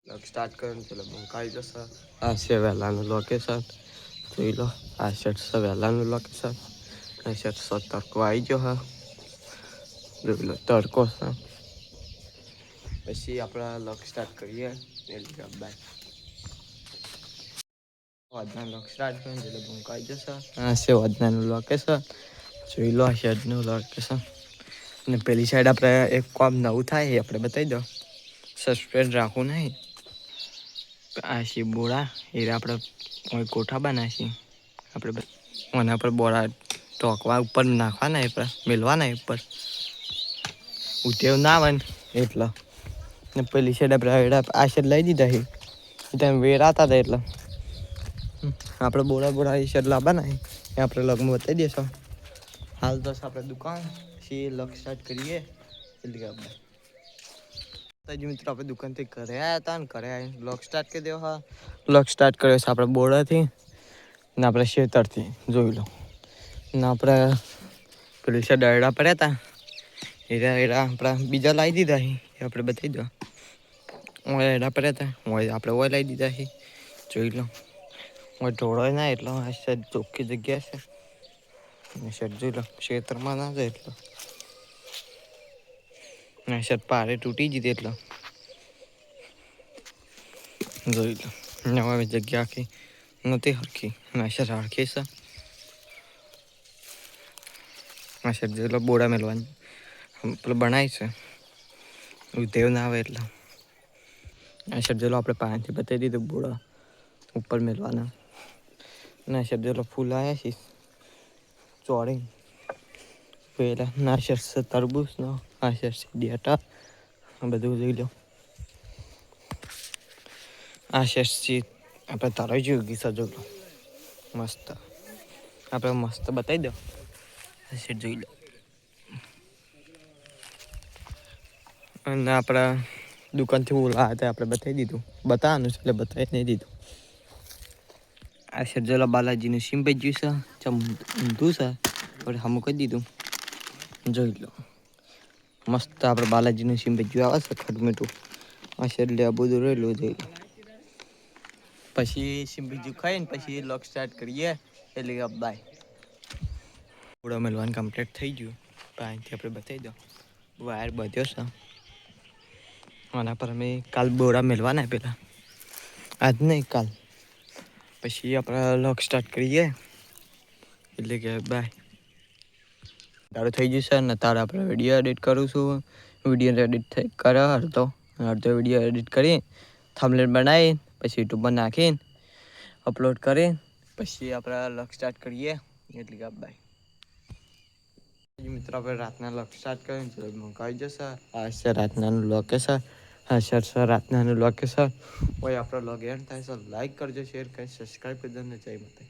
Start કરીને પેલા બંકાઈ જશે. આ છે વહેલાનું લોકેશન જોઈ લો. આ શર્ટ છે વહેલાનું લોકેશન. આ શર્ટ તડકો આવી ગયો હા જોઈ લો તડકો છે. પછી આપણા લોક સ્ટાર્ટ કરીએ બાય વધના લોક સ્ટાર્ટ કરીને એટલે બંકાઈ જશે. આ છે વધનાનું લોકેશન જોઈ લો. આ શર્ટનું લોકેશન અને પેલી સાઈડ આપણે એક કામ નવું થાય એ આપણે બતાવી દો. સસ્પેન્ડ રાખવું નહીં. આ છે બોળા એ આપણે કોઠા બનાવીએ આપણે ઓના પર બોળા ટોકવા ઉપર નાખવાના એ મેલવાના ઉપર ઉઠેવ ના આવે ને એટલા ને પેલી સાઈડ આપણે આ સાઈડ લઈ દીધા છે. ત્યાં વેરાતા હતા એટલે આપણે બોળા એ સાઈડ લાવવાના એ આપણે લગ્નમાં બતાવી દઈશું. હાલ તો આપણે દુકાન છે લગ સ્ટાર્ટ કરીએ એટલે મિત્રો આપણે દુકાનથી ઘરે આવ્યા હતા ને ઘરે આવીને બ્લોગ સ્ટાર્ટ કરી દેવો. હા બ્લોગ સ્ટાર્ટ કર્યો છે આપણે બોર્ડરથી ને આપણે શેતરથી જોઈ લો ને આપણે પેલી સાઈડ દરડા પડ્યા હતા એરા આપણા બીજા લાવી દીધા એ આપણે બતાવી દો. એડા પડ્યા હતા આપણે ઓય લાવી દીધા છે જોઈ લો. ઢોળાય ના એટલો ચોખ્ખી જગ્યા છે. શેડ જોઈ લો ક્ષેત્રમાં ના જાય એટલો પારે તૂટી જીધી એટલે જોઈ લો નવા જગ્યા આખી નથી હરખી રાખી છે. અચ્છા જેટલો બોડા મેલવાની પેલો બનાય છે ઉદેવ ના આવે એટલે અચ્છા જેલો આપણે પાણીથી બતાવી દીધું બોડા ઉપર મેલવાના ના શબ્દો ફૂલ આવ્યા છે ચોડી પેલા નાશર તરબૂચ નો આશેટા બધું જોઈ લો. આ શર્ટ આપણે તારા જોયું સજો મસ્ત આપણે મસ્ત બતાવી દો. શેટ જોઈ લો અને આપણા દુકાનથી ઓલા હતા આપણે બતાવી દીધું બતાવવાનું છે એટલે બતાવી નહીં દીધું. આ સજ્જલા બાલાજીનું સીમ ભજ્યું છે ઊંધું છે આપણે હમું કહી દીધું જોઈ લો. મસ્ત આપણે બાલાજીનું સીમ ભજ્યું આવે છે ખટમીઠું આ એટલે આ બધું રહેલું જોઈ લો. પછી સીમ બીજું ખાઈ ને પછી લોક સ્ટાર્ટ કરીએ એટલે બાય પૂડા મેલવાનું કમ્પ્લીટ થઈ ગયું. પાણીથી આપણે બતાવી દો વાયર બધ્યો છે આના પર અમે કાલ બોરા મેલવાના પેલા આજ નહીં કાલ પછી આપણે લોક સ્ટાર્ટ કરીએ એટલે કે બાય તારું થઈ જશે ને તારે આપણે વિડીયો એડિટ કરું છું. વિડીયો એડિટ કરે અડધો વિડીયો એડિટ કરી થંબનેલ બનાવી પછી યુટ્યુબમાં નાખીને અપલોડ કરી પછી આપણે લોક સ્ટાર્ટ કરીએ એટલે કે બાય મિત્રો આપણે રાતના લોક સ્ટાર્ટ કરીને મંગાવી જશે. આ છે રાતનાનું લોકેશન. હા સર રાતનાનું લોકેશન હોય આપણો લોગ એન્ડ થાય છે. લાઈક કરજો શેર કરી સબસ્ક્રાઈબ કરી દો ને જય માતા.